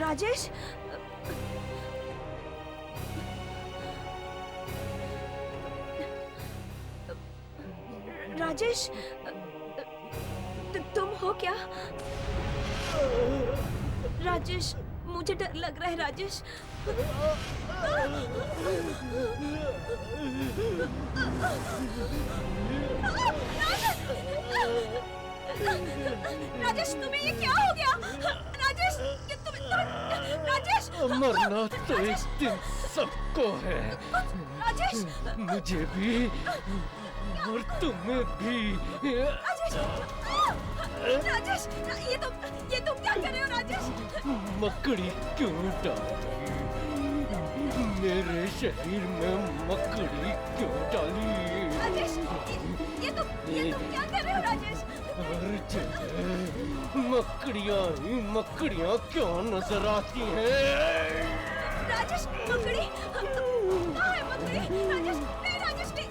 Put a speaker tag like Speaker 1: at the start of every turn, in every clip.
Speaker 1: राजेश, राजेश, तुम हो क्या? राजेश, मुझे डर लग रहा है राजेश। राजेश, तुम्हें ये क्या हो गया? राजेश, ये राजेश,
Speaker 2: मरना तो इस दिन सबको है।
Speaker 1: राजेश,
Speaker 2: मुझे भी और तुम्हें भी।
Speaker 1: राजेश, राजेश, ये तुम क्या कर रहे हो राजेश?
Speaker 2: मकड़ी क्यों डाली? मेरे शरीर में मकड़ी क्यों डाली?
Speaker 1: राजेश, ये तुम क्या कर रहे हो राजेश?
Speaker 2: हर जगह मकड़ियाँ ही मकड़ियाँ क्यों नजर आती हैं?
Speaker 1: राजेश, मकड़ी कहाँ है मकड़ी? राजेश, नहीं राजेश, नहीं।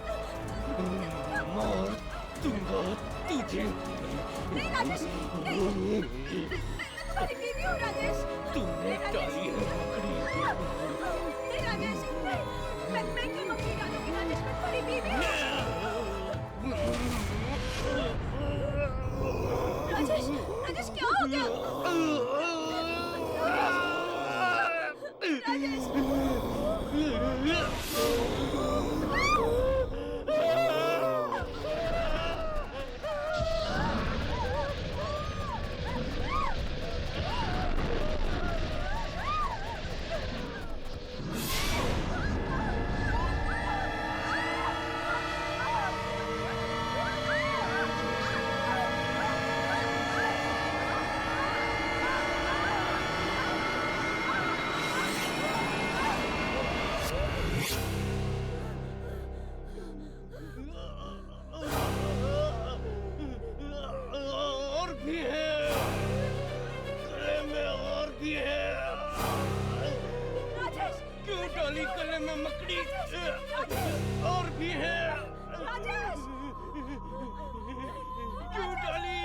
Speaker 2: मार दूंगा तुझे।
Speaker 1: नहीं राजेश, नहीं। मैं तुम्हारी बीवी हूँ राजेश।
Speaker 2: तुमने डाली है मकड़ी।
Speaker 1: नहीं राजेश, नहीं। मैं क्यों मकड़ी डालूंगी राजेश? मैं तुम्हारी बीवी हूँ। राजेश, राजेश क्या हो गया? राजेश,
Speaker 2: और भी है, गले में और भी है।
Speaker 1: राजेश,
Speaker 2: क्यों डाली गले में मकड़ी? और भी है।
Speaker 1: राजेश,
Speaker 2: क्यों डाली?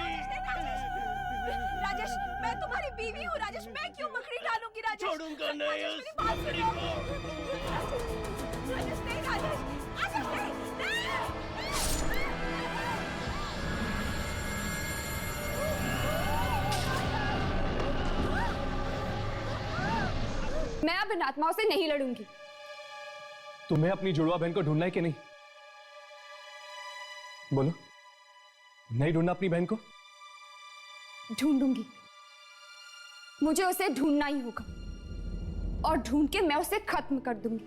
Speaker 1: राजेश, मैं तुम्हारी बीवी हूँ राजेश। मैं क्यों मकड़ी डालूंगी राजेश?
Speaker 2: छोड़ूंगा नहीं
Speaker 1: राजेश,
Speaker 2: उस
Speaker 1: मेरी बात
Speaker 2: मकड़ी
Speaker 1: सुनो।
Speaker 2: को।
Speaker 1: राजेश, नहीं राजेश, राजेश, नहीं।
Speaker 3: मैं अब इन आत्माओं से नहीं लड़ूंगी।
Speaker 4: तुम्हें अपनी जुड़वा बहन को ढूंढना है कि नहीं? बोलो, नहीं ढूंढना अपनी बहन को?
Speaker 3: ढूंढूंगी। मुझे उसे ढूंढना ही होगा और ढूंढ के मैं उसे खत्म कर दूंगी,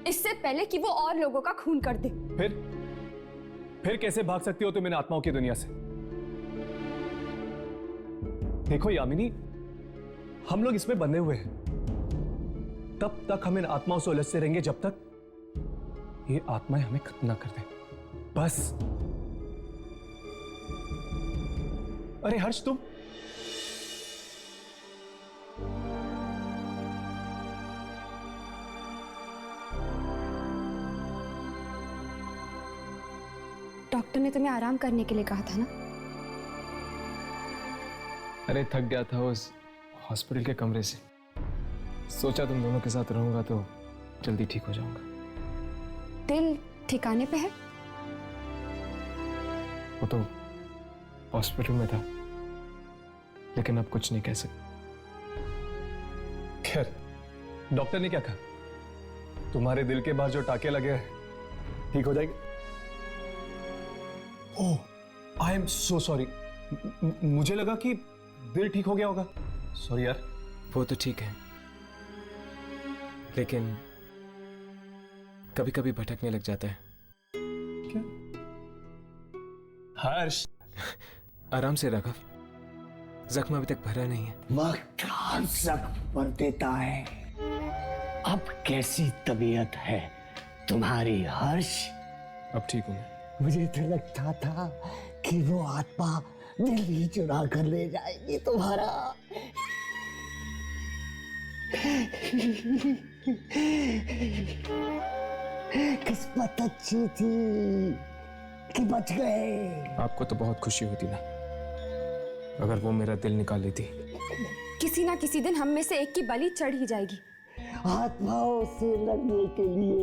Speaker 3: इससे पहले कि वो और लोगों का खून कर दे।
Speaker 4: फिर कैसे भाग सकती हो तुम इन आत्माओं की दुनिया से? देखो यामिनी, हम लोग इसमें बंधे हुए हैं। तब तक हम इन आत्माओं से उलझते रहेंगे जब तक ये आत्माएं हमें खत्म ना कर दें। बस। अरे हर्ष, तुम
Speaker 3: डॉक्टर ने तुम्हें आराम करने के लिए कहा था ना?
Speaker 5: अरे थक गया था उस हॉस्पिटल के कमरे से। सोचा तुम दोनों के साथ रहूंगा तो जल्दी ठीक हो जाऊंगा।
Speaker 3: दिल ठिकाने पे है?
Speaker 5: वो तो हॉस्पिटल में था, लेकिन अब कुछ नहीं कह सकता।
Speaker 4: खैर, डॉक्टर ने क्या कहा? तुम्हारे दिल के बाहर जो टाके लगे हैं ठीक हो जाएंगे। ओह, आई एम सो सॉरी। मुझे लगा कि दिल ठीक हो गया होगा। सॉरी यार।
Speaker 5: वो तो ठीक है, लेकिन कभी कभी भटकने लग जाता है।
Speaker 4: क्या? हर्ष,
Speaker 5: आराम से राघव, जख्म अभी तक भरा नहीं है।
Speaker 6: वक्त हर जख्म भर देता है। अब कैसी तबीयत है तुम्हारी हर्ष?
Speaker 5: अब ठीक हूं मैं।
Speaker 6: मुझे तो लगता था कि वो आत्मा दिल ही चुरा कर ले जाएगी तुम्हारा। किस्मत अच्छी थी कि बच गए।
Speaker 5: आपको तो बहुत खुशी होती ना अगर वो मेरा दिल निकाल लेती।
Speaker 3: किस किसी ना किसी दिन हम में से एक की बलि चढ़ ही जाएगी।
Speaker 6: आत्माओं से लड़ने के लिए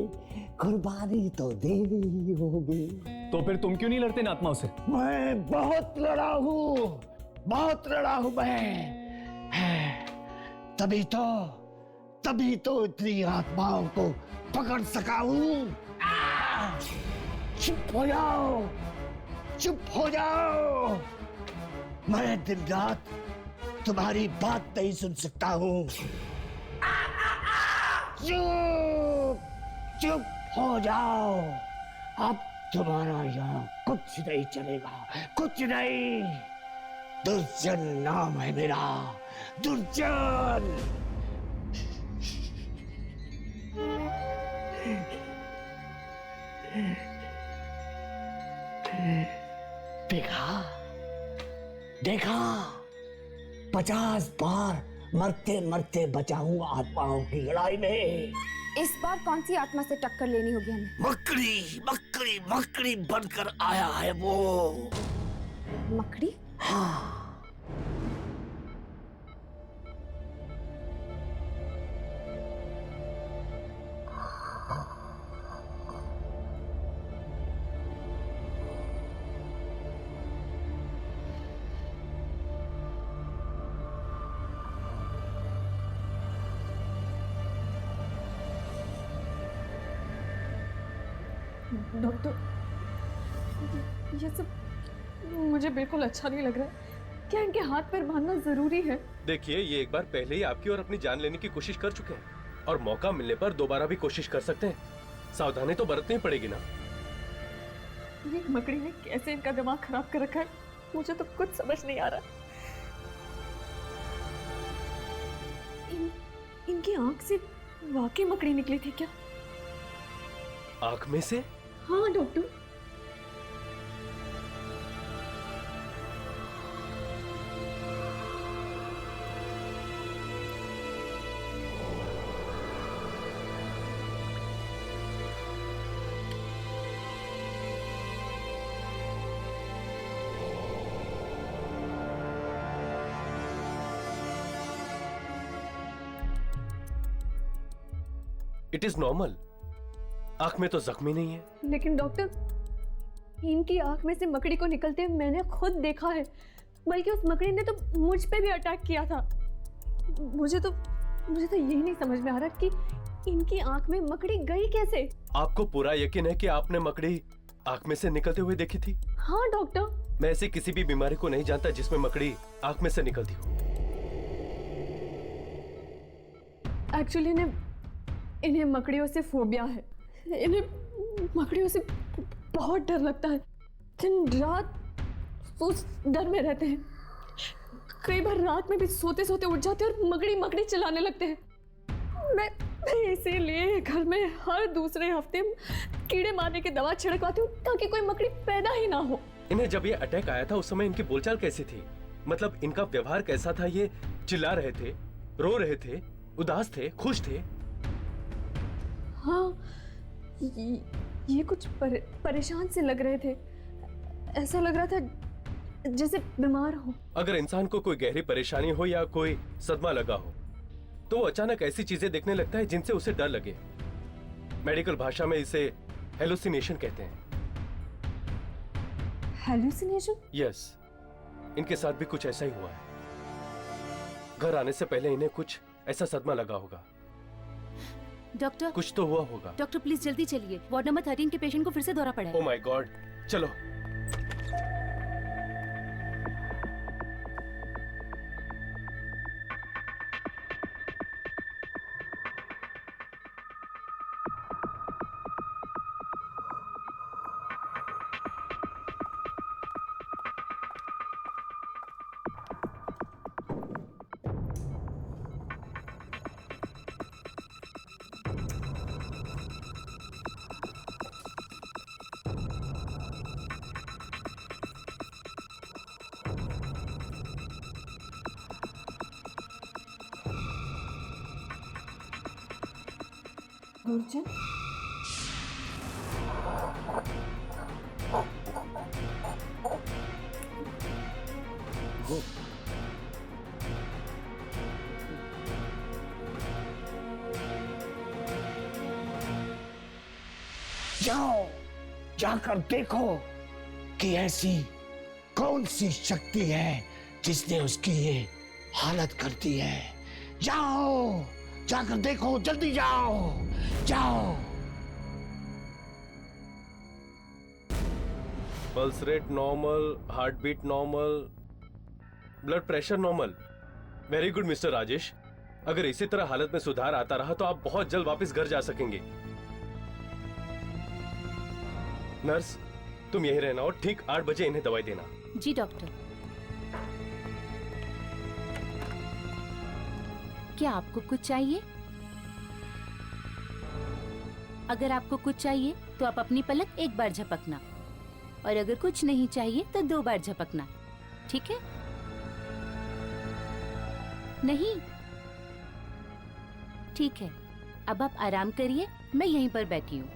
Speaker 6: कुर्बानी तो देनी ही होगी।
Speaker 4: तो फिर तुम क्यों नहीं लड़ते इन आत्माओं से?
Speaker 6: मैं बहुत लड़ा हूँ मैं। तभी तो इतनी आत्माओं को पकड़ सका हूँ। चुप हो जाओ। मैं दिन रात तुम्हारी बात नहीं सुन सकता हूँ। चुप हो जाओ। अब तुम्हारा यहाँ कुछ नहीं चलेगा, कुछ नहीं। दुर्जन नाम है मेरा, दुर्जन। देखा 50 बार मरते मरते बचा हूं आत्माओं की लड़ाई में।
Speaker 3: इस बार कौन सी आत्मा से टक्कर लेनी होगी हमें?
Speaker 6: मकड़ी बनकर आया है वो।
Speaker 3: मकड़ी?
Speaker 6: हाँ।
Speaker 1: डॉक्टर, ये सब मुझे बिल्कुल अच्छा नहीं लग रहा है। क्या इनके हाथ पैर बांधना जरूरी है?
Speaker 2: देखिए, ये एक बार पहले ही आपकी और अपनी जान लेने की कोशिश कर चुके हैं और मौका मिलने पर दोबारा भी कोशिश कर सकते हैं। सावधानी तो बरतनी पड़ेगी ना।
Speaker 1: ये मकड़ी ने कैसे इनका दिमाग खराब कर रखा है, मुझे तो कुछ समझ नहीं आ रहा। इनकी आंख से वाकई मकड़ी निकली थी क्या?
Speaker 2: आंख में से?
Speaker 1: हाँ डॉक्टर।
Speaker 2: It is normal. आंख में तो जख्मी नहीं है।
Speaker 1: लेकिन डॉक्टर, इनकी आंख में से मकड़ी को निकलते मैंने खुद देखा है। बल्कि उस मकड़ी ने तो मुझ पे भी अटैक किया था। मुझे तो यही नहीं समझ में आ रहा कि इनकी आंख में मकड़ी गई कैसे।
Speaker 2: आपको पूरा यकीन है कि आपने मकड़ी आंख में से निकलते हुए देखी थी?
Speaker 1: हाँ डॉक्टर।
Speaker 2: मैं ऐसी किसी भी बीमारी को नहीं जानता जिसमें मकड़ी आंख में से निकलती हो।
Speaker 1: एक्चुअली इन्हें मकड़ियों से फोबिया है। इन्हें मकड़ियों से बहुत डर लगता है। दिन रात उस डर में रहते हैं। कई बार रात में भी सोते सोते उठ जाते हैं और मकड़ी चिल्लाने लगते हैं। मैं इसीलिए घर में हर दूसरे हफ्ते कीड़े मारने की दवा छिड़कवाती हूँ ताकि कोई मकड़ी पैदा ही ना हो।
Speaker 2: इन्हें जब ये अटैक आया था उस समय इनकी बोलचाल कैसी थी? मतलब इनका व्यवहार कैसा था? ये चिल्ला रहे थे, रो रहे थे, उदास थे, खुश थे?
Speaker 1: हाँ, ये कुछ परेशान से लग रहे थे। ऐसा लग रहा था जैसे बीमार हो।
Speaker 2: अगर इंसान को कोई गहरी परेशानी हो या कोई सदमा लगा हो तो वो अचानक ऐसी चीजें देखने लगता है जिनसे उसे डर लगे। मेडिकल भाषा में इसे हेलुसिनेशन कहते हैं।
Speaker 1: हेलुसिनेशन?
Speaker 2: यस, इनके साथ भी कुछ ऐसा ही हुआ है। घर आने से पहले इन्हें कुछ ऐसा सदमा लगा होगा।
Speaker 7: डॉक्टर,
Speaker 2: कुछ तो हुआ होगा।
Speaker 7: डॉक्टर प्लीज जल्दी चलिए। वार्ड नंबर 13 के पेशेंट को फिर से दौरा पड़ा है।
Speaker 2: ओह माय गॉड, चलो।
Speaker 1: दुर्जन?
Speaker 6: जाओ, जाकर देखो कि ऐसी कौन सी शक्ति है जिसने उसकी ये हालत कर दी है। जाओ, जाकर देखो, जल्दी जाओ, जाओ।
Speaker 2: Pulse rate normal, heartbeat normal, blood pressure normal. Very good mister Rajesh. अगर इसी तरह हालत में सुधार आता रहा तो आप बहुत जल्द वापस घर जा सकेंगे। नर्स, तुम यहीं रहना और ठीक 8 बजे इन्हें दवाई देना।
Speaker 7: जी डॉक्टर। क्या आपको कुछ चाहिए? अगर आपको कुछ चाहिए तो आप अपनी पलक एक बार झपकना, और अगर कुछ नहीं चाहिए तो 2 बार झपकना, ठीक है? नहीं? ठीक है, अब आप आराम करिए, मैं यहीं पर बैठी हूँ।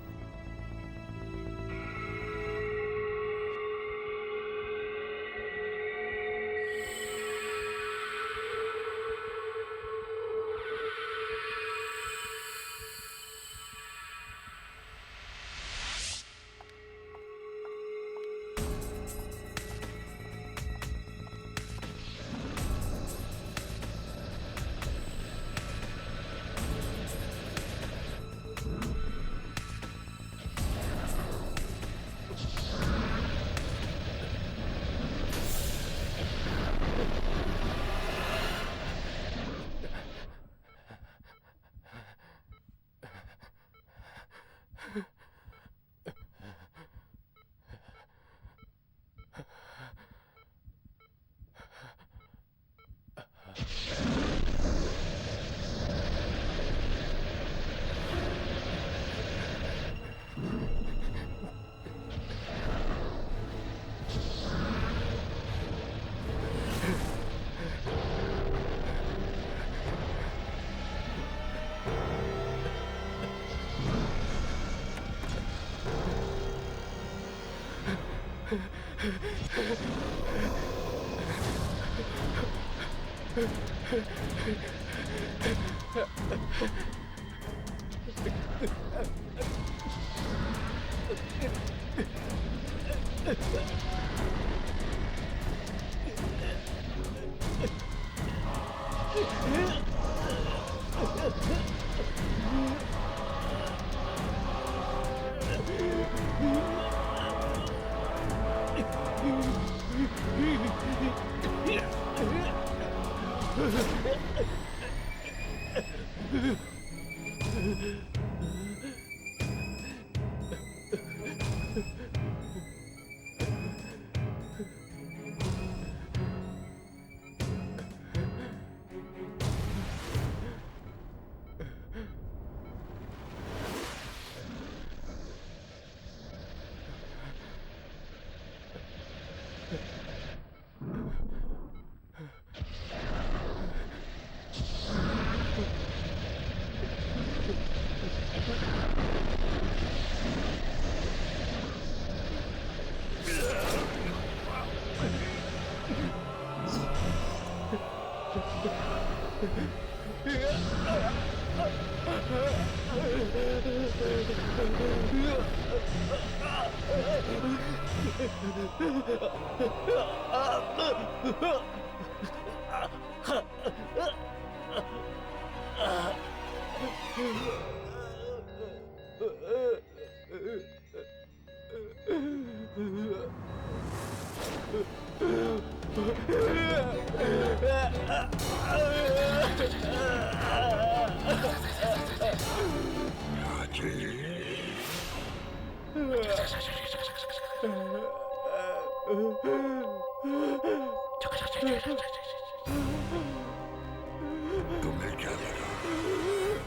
Speaker 8: तुम्हें क्या लगा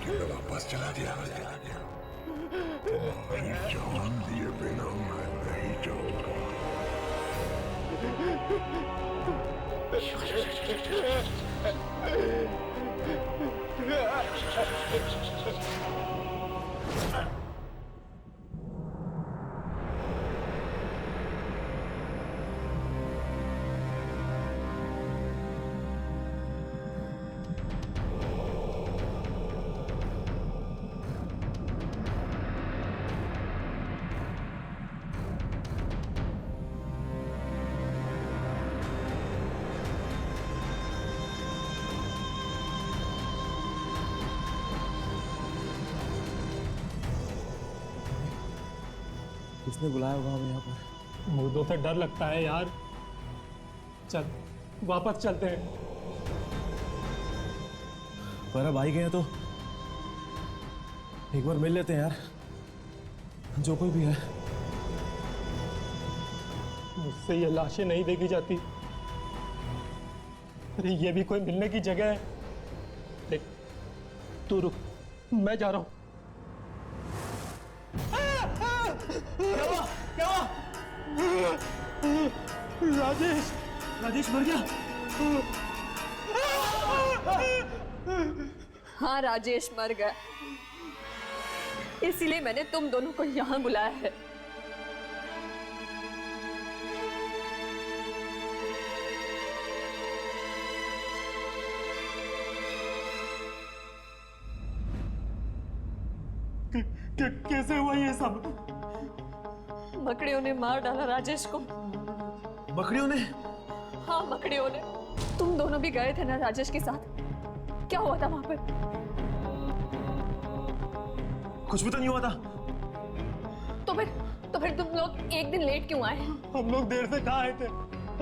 Speaker 8: कि मैं वापस चला दिया? तुम्हारी जान दिए बिना मैं नहीं जाऊंगा।
Speaker 4: किसने बुलाया होगा हमें यहाँ पर?
Speaker 9: मुर्दों से डर लगता है यार। चल वापस चलते हैं।
Speaker 4: पर अब आई गए हैं तो एक बार मिल लेते हैं यार, जो कोई भी है।
Speaker 9: मुझसे ये लाशें नहीं देखी जाती। अरे ये भी कोई मिलने की जगह है? देख तू रुक, मैं जा रहा हूं।
Speaker 4: क्या हुआ?
Speaker 9: राजेश,
Speaker 4: राजेश मर गया?
Speaker 1: हाँ, राजेश मर गया, इसीलिए मैंने तुम दोनों को यहाँ बुलाया है।
Speaker 9: कैसे हुआ ये सब?
Speaker 1: मकड़ियों ने मार डाला राजेश को।
Speaker 4: बकरियों ने?
Speaker 1: हाँ, मकड़ियों ने। तुम दोनों भी गए थे ना राजेश के साथ? क्या हुआ था वहां पर?
Speaker 4: कुछ भी तो नहीं हुआ था।
Speaker 1: तो फिर तुम लोग एक दिन लेट क्यों आए?
Speaker 9: हम लोग देर से कहाँ आए थे?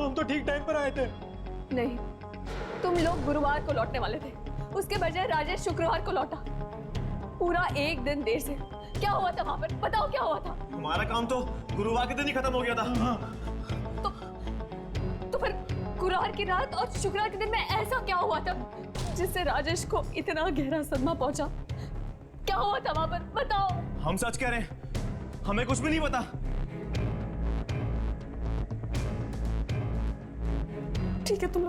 Speaker 9: हम तो ठीक टाइम पर आए थे।
Speaker 1: नहीं, तुम लोग गुरुवार को लौटने वाले थे, उसके बजाय राजेश शुक्रवार को लौटा। पूरा एक दिन देर से। क्या हुआ था वहां पर? बताओ क्या हुआ था?
Speaker 4: हमारा काम तो गुरुवार के दिन ही खत्म हो गया था।
Speaker 1: तो फिर गुरुवार की रात और शुक्रवार के दिन में ऐसा क्या हुआ था जिससे राजेश को इतना गहरा सदमा पहुंचा? क्या हुआ था वहां पर? बताओ।
Speaker 4: हम सच कह रहे हैं, हमें कुछ भी नहीं पता।
Speaker 1: ठीक है, तुम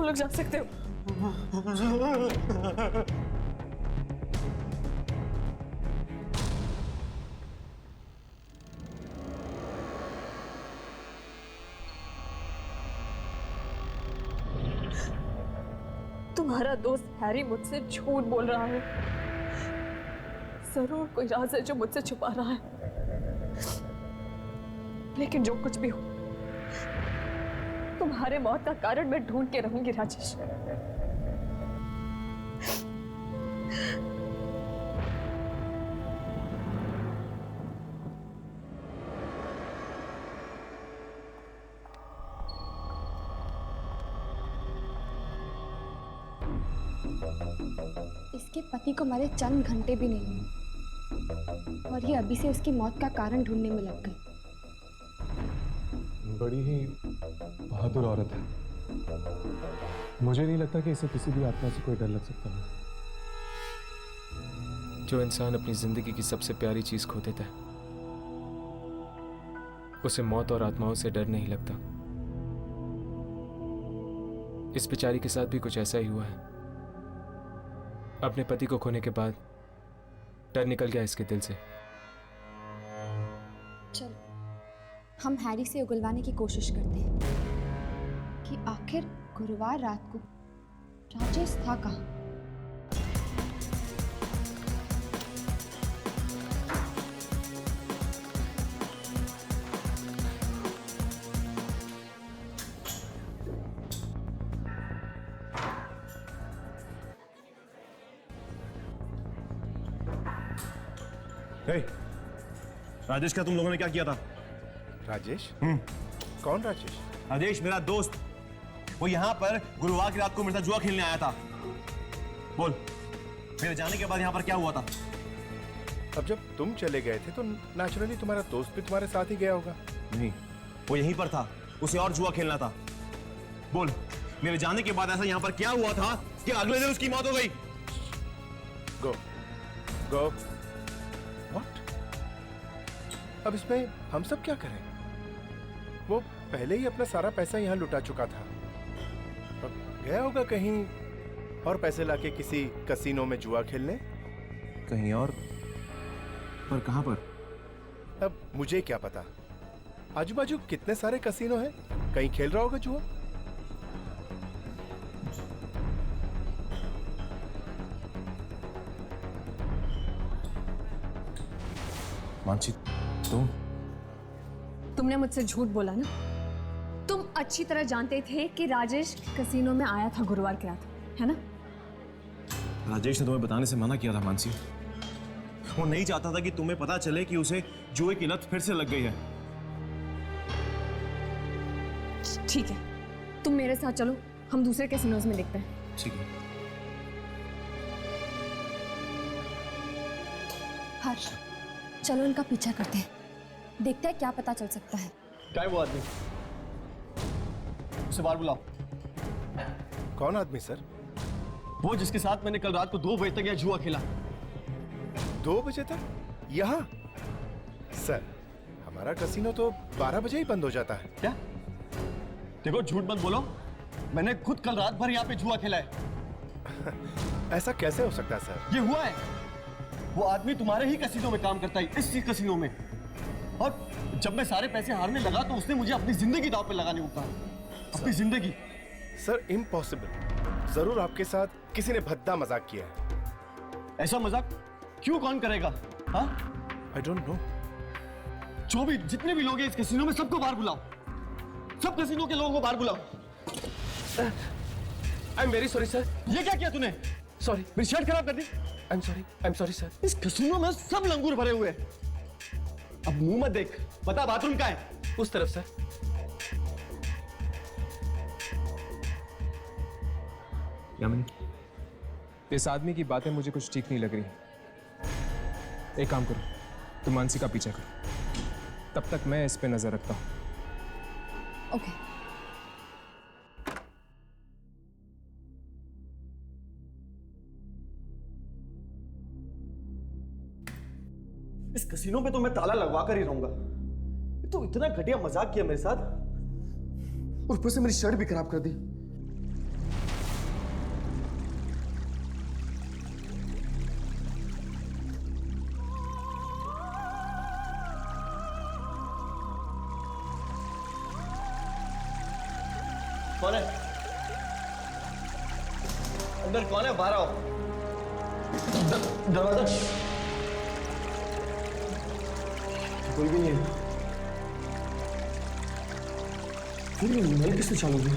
Speaker 1: लोग जा सकते हो। तुम्हारा दोस्त हैरी मुझसे झूठ बोल रहा है। जरूर कोई राज है जो मुझसे छुपा रहा है। लेकिन जो कुछ भी हो, तुम्हारे मौत का कारण मैं ढूंढ के रहूंगी राजेश।
Speaker 3: इसके पति को मरे चंद घंटे भी नहीं हुए और ये अभी से उसकी मौत का कारण ढूंढने में लग गई।
Speaker 4: बड़ी ही बहादुर औरत है। मुझे नहीं लगता कि इसे किसी भी आत्मा से कोई डर लग सकता है।
Speaker 5: जो इंसान अपनी जिंदगी की सबसे प्यारी चीज खो देता है, उसे मौत और आत्माओं से डर नहीं लगता। इस बेचारी के साथ भी कुछ ऐसा ही हुआ है। अपने पति को खोने के बाद डर निकल गया इसके दिल से।
Speaker 3: चलो हम हैरी से उगलवाने की कोशिश करते हैं कि आखिर गुरुवार रात को राजेश था कहाँ।
Speaker 4: राजेश का तुम लोगों ने क्या किया था?
Speaker 8: राजेश? कौन राजेश?
Speaker 4: राजेश मेरा दोस्त, वो यहाँ पर गुरुवार की रात को मेरे साथ जुआ खेलने आया था। बोल, मेरे जाने के बाद यहाँ पर क्या हुआ था?
Speaker 8: अब जब तुम चले गए थे तो नेचुरली तुम्हारा दोस्त भी तुम्हारे साथ ही गया होगा।
Speaker 4: नहीं, वो यहीं पर था, उसे और जुआ खेलना था। बोल, मेरे जाने के बाद ऐसा यहाँ पर क्या हुआ था कि अगले दिन उसकी मौत हो गई?
Speaker 8: गो गो। व्हाट? अब इसमें हम सब क्या करें? वो पहले ही अपना सारा पैसा यहाँ लुटा चुका था। अब गया होगा कहीं और पैसे लाके किसी कसीनो में जुआ खेलने।
Speaker 4: कहीं और? पर कहां पर?
Speaker 8: अब मुझे क्या पता, आजू बाजू कितने सारे कसीनो हैं, कहीं खेल रहा होगा जुआ।
Speaker 4: मानसी,
Speaker 1: तुमने मुझसे झूठ बोला ना। तुम अच्छी तरह जानते थे कि राजेश कसीनो में आया था गुरुवार की रात, है ना?
Speaker 4: राजेश ने तुम्हें बताने से मना किया था मानसी। वो नहीं चाहता था कि तुम्हें पता चले कि उसे जुए की लत फिर से लग गई है।
Speaker 1: ठीक है, तुम मेरे साथ चलो, हम दूसरे कैसीनोज में देखते हैं।
Speaker 4: ठीक है।
Speaker 3: हर्ष, चलो इनका पीछा करते हैं, देखते हैं क्या पता चल सकता है।
Speaker 4: क्या है वो आदमी? उसे बाहर बुलाओ।
Speaker 8: कौन आदमी सर?
Speaker 4: वो जिसके साथ मैंने कल रात को 2 बजे तक यह जुआ खेला।
Speaker 8: 2 बजे तक यहाँ? सर, हमारा कसीनो तो 12 बजे ही बंद हो जाता है।
Speaker 4: क्या? देखो, झूठ मत बोलो, मैंने खुद कल रात भर यहाँ पे जुआ खेला है।
Speaker 8: ऐसा कैसे हो सकता है सर?
Speaker 4: ये हुआ है। वो आदमी तुम्हारे ही कसीनो में काम करता है, इसी कसीनो में। और जब मैं सारे पैसे हारने लगा तो उसने मुझे अपनी जिंदगी दांव पे लगाने को कहा। अपनी जिंदगी।
Speaker 8: Sir, impossible. जरूर आपके साथ किसी ने भद्दा मजाक किया है।
Speaker 4: ऐसा मजाक क्यों कौन करेगा? हाँ?
Speaker 8: I don't know.
Speaker 4: जो भी जितने भी लोग हैं इस कसीनो में, सबको बाहर बुलाओ। सब कसीनो के लोगों को बाहर बुलाओ।
Speaker 2: I am very sorry sir.
Speaker 4: ये क्या किया तूने?
Speaker 2: सॉरी,
Speaker 4: मेरी शर्ट खराब कर दी।
Speaker 2: I am sorry sir.
Speaker 4: इस कसीनो में सब लंगूर भरे हुए हैं। अब मुंह मत देख, बता बाथरूम कहाँ है?
Speaker 2: उस तरफ सर।
Speaker 5: यामिनी, इस आदमी की बातें मुझे कुछ ठीक नहीं लग रही। एक काम करो, तुम मानसी का पीछा करो, तब तक मैं इस पे नजर रखता हूं।
Speaker 3: ओके।
Speaker 4: इस कसीनो पे तो मैं ताला लगवा कर ही रहूंगा। ये तो इतना घटिया मजाक किया मेरे साथ, और ऊपर से मेरी शर्ट भी खराब कर दी। कौन है? अंदर कौन है? बाहर आओ। दरवाजा कोई भी नहीं है। फिर नल किसने चालू किया?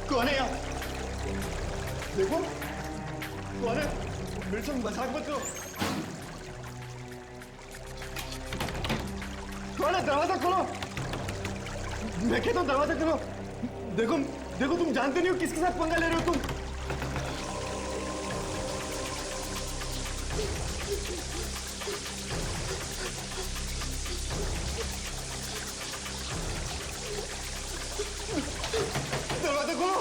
Speaker 4: कौन है यहाँ? देखो कौन है? मेरे से मजाक मत करो। कौन है? दरवाजा खोलो। मैं कहता हूँ दरवाजा खोलो। देखो देखो, तुम जानते नहीं हो किसके साथ पंगा ले रहे हो तुम। दरवाजा खोलो।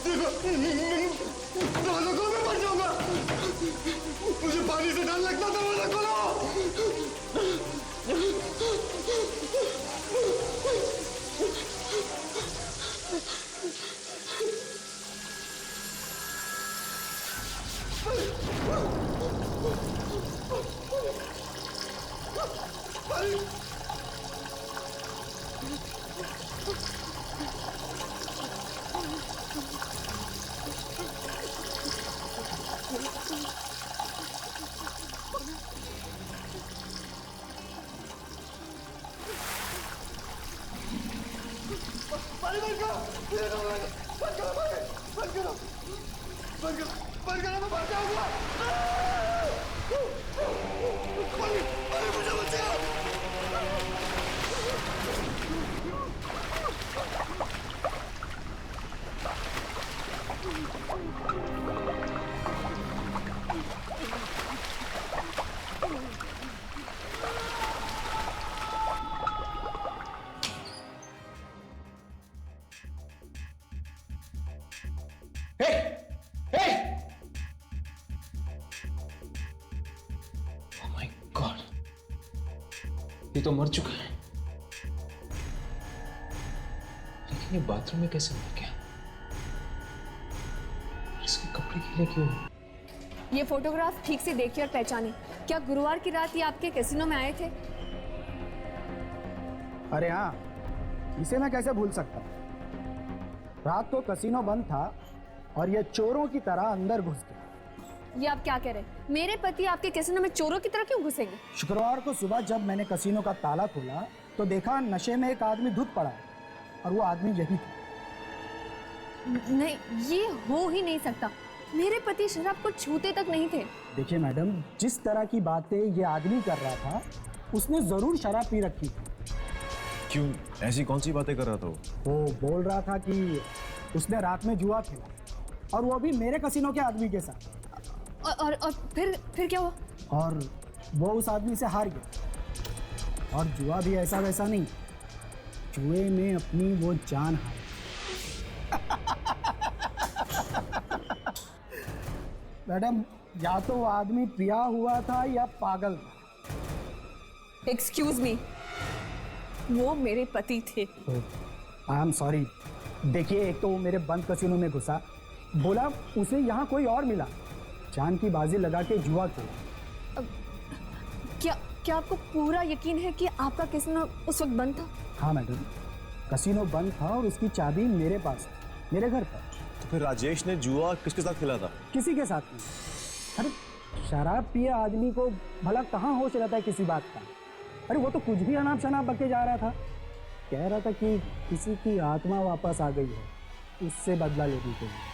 Speaker 4: देखो, दरवाजा खोलो, मैं मर जाऊंगा। मुझे पानी से डर लगता। दरवाजा खोलो। पानी बंद करो, बंद करो, बंद करो, बंद करो, बंद करो, मैं मर जाऊंगा। पानी, पानी मुझे बचाओ।
Speaker 5: ये तो मर चुका है, लेकिन ये बाथरूम में कैसे मर गया? इसके कपड़े गीले क्यों?
Speaker 1: ये फोटोग्राफ ठीक से देखिए और पहचाने। क्या गुरुवार की रात ये आपके कैसीनो में आए थे?
Speaker 10: अरे हाँ, इसे मैं कैसे भूल सकता। रात को कैसीनो बंद था और ये चोरों की तरह अंदर घुस गया।
Speaker 3: ये आप क्या कह रहे हैं? मेरे पति आपके कैसीनो में चोरों की तरह क्यों घुसेंगे?
Speaker 10: शुक्रवार को सुबह जब मैंने कसीनो का ताला खोला तो देखा नशे में एक आदमी धुत पड़ा है और वो आदमी यही था।
Speaker 3: नहीं, ये हो ही नहीं सकता। मेरे पति शराब को छूते तक नहीं थे।
Speaker 10: देखिए मैडम, जिस तरह की बातें ये आदमी कर रहा था उसने जरूर शराब पी रखी थी।
Speaker 11: क्यों, ऐसी कौन सी बातें कर रहा था
Speaker 10: वो बोल रहा था कि उसने रात में जुआ खेला और वो भी मेरे कसीनो के आदमी के साथ।
Speaker 3: और फिर क्या हुआ?
Speaker 10: और वो उस आदमी से हार गया और जुआ भी ऐसा वैसा नहीं, जुए में अपनी वो जान हारी। मैडम, या तो वो आदमी पिया हुआ था या पागल था।
Speaker 1: एक्सक्यूज मी, वो मेरे पति थे।
Speaker 10: आई एम सॉरी। देखिए, एक तो वो मेरे बंद कसीनो में घुसा, बोला उसे यहाँ कोई और मिला, जान की बाजी लगा के जुआ खेला।
Speaker 1: क्या आपको पूरा यकीन है कि आपका कैसीनो उस वक्त बंद था?
Speaker 10: हाँ मैडम, कसीनो बंद था और उसकी चाबी मेरे पास थी, मेरे घर पर।
Speaker 11: तो फिर राजेश ने जुआ किसके साथ खेला था?
Speaker 10: किसी के साथ नहीं। अरे शराब पिए आदमी को भला कहाँ होश रहता है किसी बात का। अरे वो तो कुछ भी अनाप शनाप बके जा रहा था, कह रहा था कि किसी की आत्मा वापस आ गई है, उससे बदला लेने के लिए।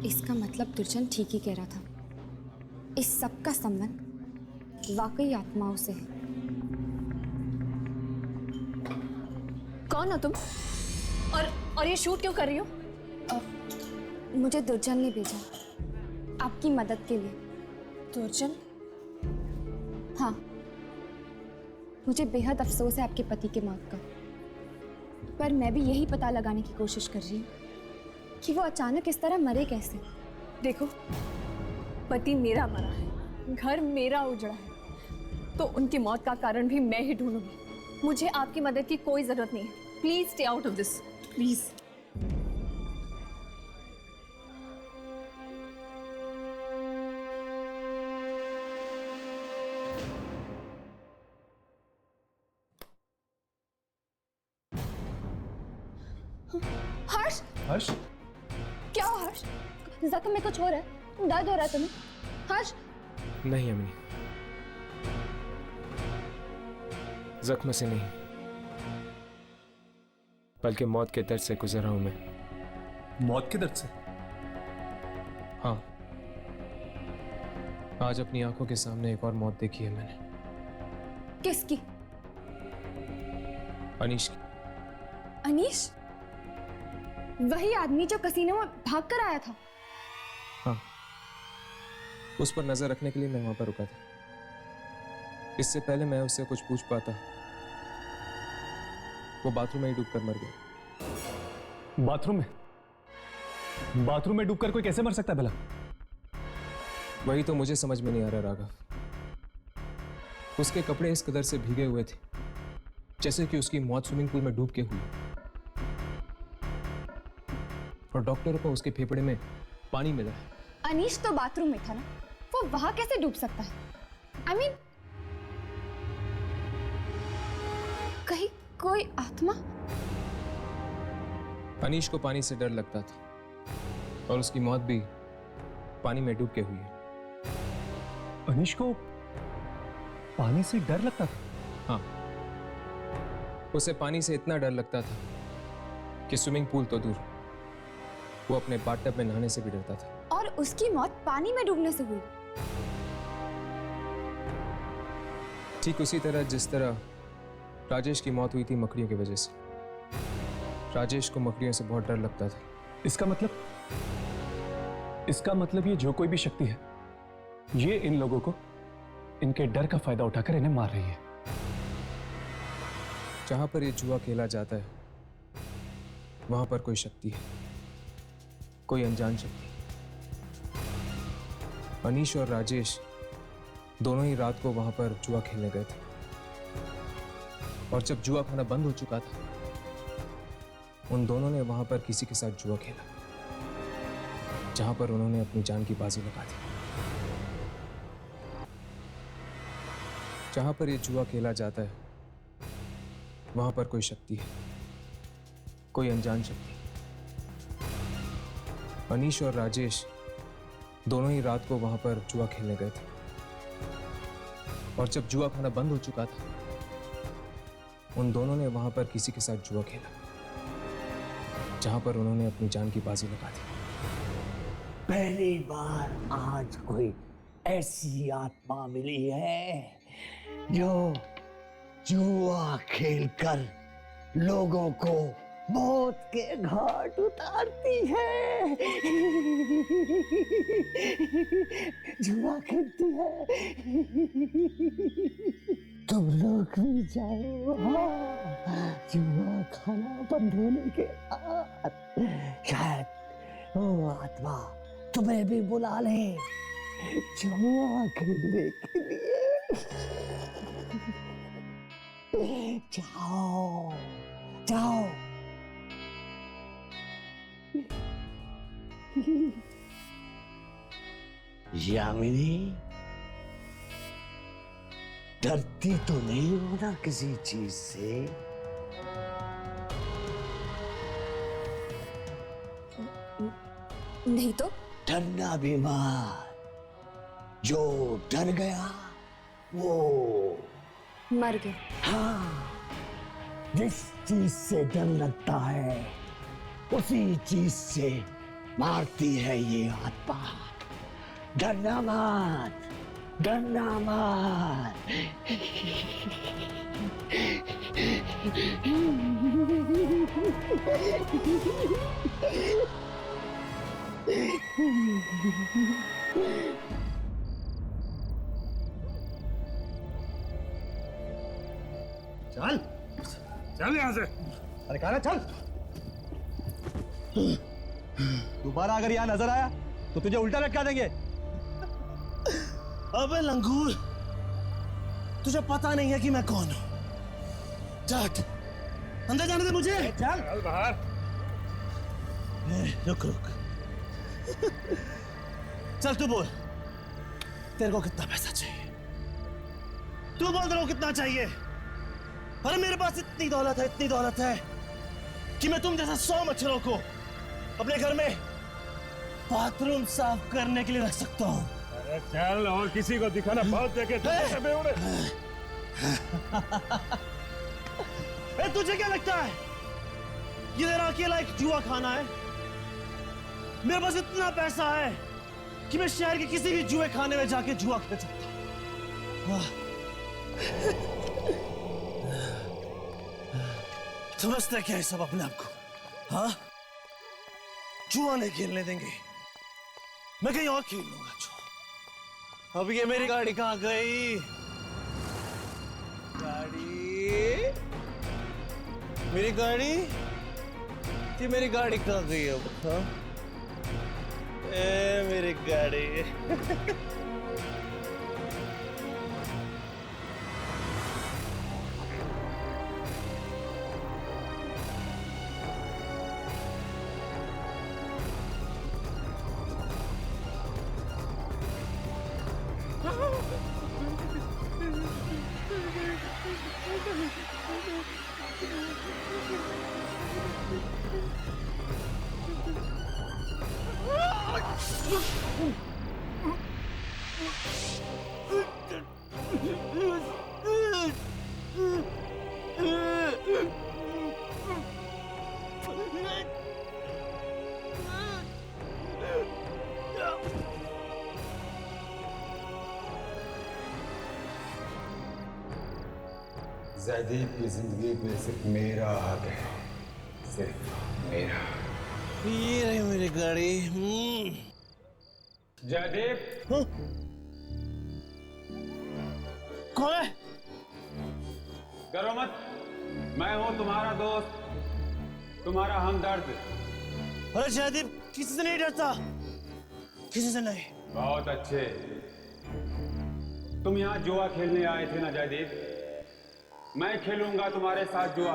Speaker 3: इसका मतलब दुर्जन ठीक ही कह रहा था। इस सब का संबंध वाकई आत्माओं से है।
Speaker 1: कौन हो तुम? और ये शूट क्यों कर रही हो?
Speaker 3: मुझे दुर्जन ने भेजा आपकी मदद के लिए।
Speaker 1: दुर्जन?
Speaker 3: हाँ, मुझे बेहद अफसोस है आपके पति के मौत का, पर मैं भी यही पता लगाने की कोशिश कर रही हूँ कि वो अचानक इस तरह मरे कैसे।
Speaker 1: देखो, पति मेरा मरा है, घर मेरा उजड़ा है, तो उनकी मौत का कारण भी मैं ही ढूंढूंगी। मुझे आपकी मदद की कोई जरूरत नहीं है। Please stay out of this, please.
Speaker 3: Harsh,
Speaker 4: Harsh,
Speaker 3: क्या हो हर्ष? जख्म में कुछ हो रहा है? दर्द हो रहा है तुम्हें? हर्ष,
Speaker 5: नहीं अम्मी, जख्म से नहीं, बल्कि मौत के दर्द से गुजर रहा हूं मैं।
Speaker 4: मौत के दर्द से?
Speaker 5: हाँ, आज अपनी आंखों के सामने एक और मौत देखी है मैंने।
Speaker 3: किसकी?
Speaker 5: अनीश की।
Speaker 3: अनीश? वही आदमी जो कसीनो में भागकर आया था?
Speaker 5: हाँ, उस पर नजर रखने के लिए मैं वहां पर रुका था। इससे पहले मैं उससे कुछ पूछ पाता, वो बाथरूम में ही डूबकर मर गया।
Speaker 4: बाथरूम में? बाथरूम में डूबकर कोई कैसे मर सकता है भला?
Speaker 5: वही तो मुझे समझ में नहीं आ रहा राघव। उसके कपड़े इस कदर से भीगे हुए थे जैसे कि उसकी मौत स्विमिंग पूल में डूब के हुई, और डॉक्टरों को उसके फेफड़े में पानी मिला है।
Speaker 3: अनीश तो बाथरूम में था ना, वो वहां कैसे डूब सकता है? I mean, कहीं कोई आत्मा?
Speaker 5: अनीश को पानी से डर लगता था और उसकी मौत भी पानी में डूब के हुई है।
Speaker 4: अनीश को पानी से डर लगता था?
Speaker 5: हाँ, उसे पानी से इतना डर लगता था कि स्विमिंग पूल तो दूर, वो अपने बाथटब में नहाने से भी डरता था।
Speaker 3: और उसकी मौत पानी में डूबने से हुई?
Speaker 5: ठीक उसी तरह जिस तरह राजेश की मौत हुई थी मकड़ियों की वजह से। राजेश को मकड़ियों से बहुत डर लगता था।
Speaker 4: इसका मतलब ये जो कोई भी शक्ति है, ये इन लोगों को इनके डर का फायदा उठाकर इन्हें मार रही है।
Speaker 5: जहां पर ये जुआ खेला जाता है वहां पर कोई शक्ति है, कोई अनजान शक्ति। अनीश और राजेश दोनों ही रात को वहां पर जुआ खेलने गए थे, और जब जुआ खाना बंद हो चुका था, उन दोनों ने वहां पर किसी के साथ जुआ खेला, जहां पर उन्होंने अपनी जान की बाजी लगा दी। जहां पर ये जुआ खेला जाता है वहां पर कोई शक्ति है, कोई अनजान शक्ति। अनीश और राजेश दोनों ही रात को वहां पर जुआ खेलने गए थे और जब जुआ खाना बंद हो चुका था उन दोनों ने वहां पर किसी के साथ जुआ खेला जहां पर उन्होंने अपनी जान की बाजी लगा दी।
Speaker 6: पहली बार आज कोई ऐसी आत्मा मिली है जो जुआ खेलकर लोगों को मौत के घाट उतारती है। जुआ खेलती है। तुम लोग भी जाओ, हाँ, जुआ खाना बंद होने के बाद शायद वो आत्मा तुम्हें भी बुला ले जुआ खेलने के लिए। जाओ जाओ। यामिनी, डरती तो नहीं हो ना किसी चीज से?
Speaker 3: नहीं तो?
Speaker 6: डरना भी मत। जो डर गया वो
Speaker 3: मर गया।
Speaker 6: हाँ, जिस चीज से डर लगता है उसी चीज से मारती है ये आत्मा। डरना मत, डरना मत।
Speaker 9: चल चल यहां से।
Speaker 4: अरे कहा ना चल। दोबारा अगर यहाँ नजर आया तो तुझे उल्टा लटका देंगे।
Speaker 6: अबे लंगूर, तुझे पता नहीं है कि मैं कौन हूं। चल अंदर जाने दे मुझे।
Speaker 9: चल बाहर।
Speaker 6: रुक रुक। चल तू बोल, तेरे को कितना पैसा चाहिए? तू बोल, तेरे को कितना चाहिए? अरे मेरे पास इतनी दौलत है कि मैं तुम जैसा 100 मच्छरों को अपने घर में बाथरूम साफ करने के लिए रख सकता हूँ।
Speaker 9: अरे चल, और किसी को दिखाना बहुत देखे
Speaker 6: तुझे क्या लगता है ये तेरा अकेला एक जुआ खाना है? मेरे पास इतना पैसा है कि मैं शहर के किसी भी जुए खाने में जाके जुआ खेल सकता हूँ। समझते क्या है सब अपने आप को? हाँ, जुआ नहीं खेलने देंगे, मैं कहीं और खेल लूंगा जुआ। अब ये मेरी गाड़ी कहाँ गई? गाड़ी, मेरी गाड़ी, ये मेरी गाड़ी कहाँ गई अब? हाँ, मेरी गाड़ी।
Speaker 12: जयदीप की जिंदगी में सिर्फ मेरा हक है, सिर्फ मेरा।
Speaker 6: ये रही मेरी गाड़ी।
Speaker 12: जयदीप।
Speaker 6: कौन है?
Speaker 12: डरो मत, मैं हूं तुम्हारा दोस्त, तुम्हारा हमदर्द।
Speaker 6: अरे जयदीप किसी से नहीं डरता, किसी से नहीं।
Speaker 12: बहुत अच्छे, तुम यहाँ जुआ खेलने आए थे ना जयदीप? मैं खेलूंगा तुम्हारे साथ जुआ।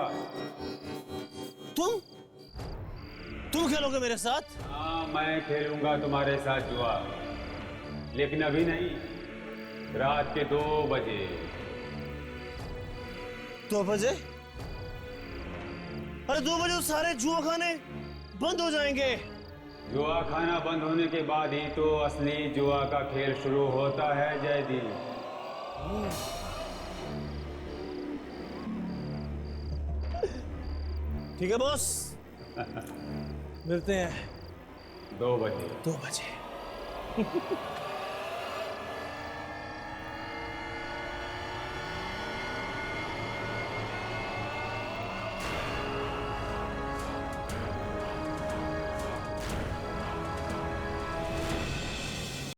Speaker 6: तुम खेलोगे मेरे साथ?
Speaker 12: हाँ, मैं खेलूंगा तुम्हारे साथ जुआ, लेकिन अभी नहीं, रात के 2 बजे।
Speaker 11: 2 बजे? अरे 2 बजे तो सारे जुआ खाने बंद हो जाएंगे।
Speaker 12: जुआ खाना बंद होने के बाद ही तो असली जुआ का खेल शुरू होता है जयदीप।
Speaker 11: ठीक है बॉस, मिलते हैं
Speaker 12: 2 बजे।
Speaker 11: 2 बजे।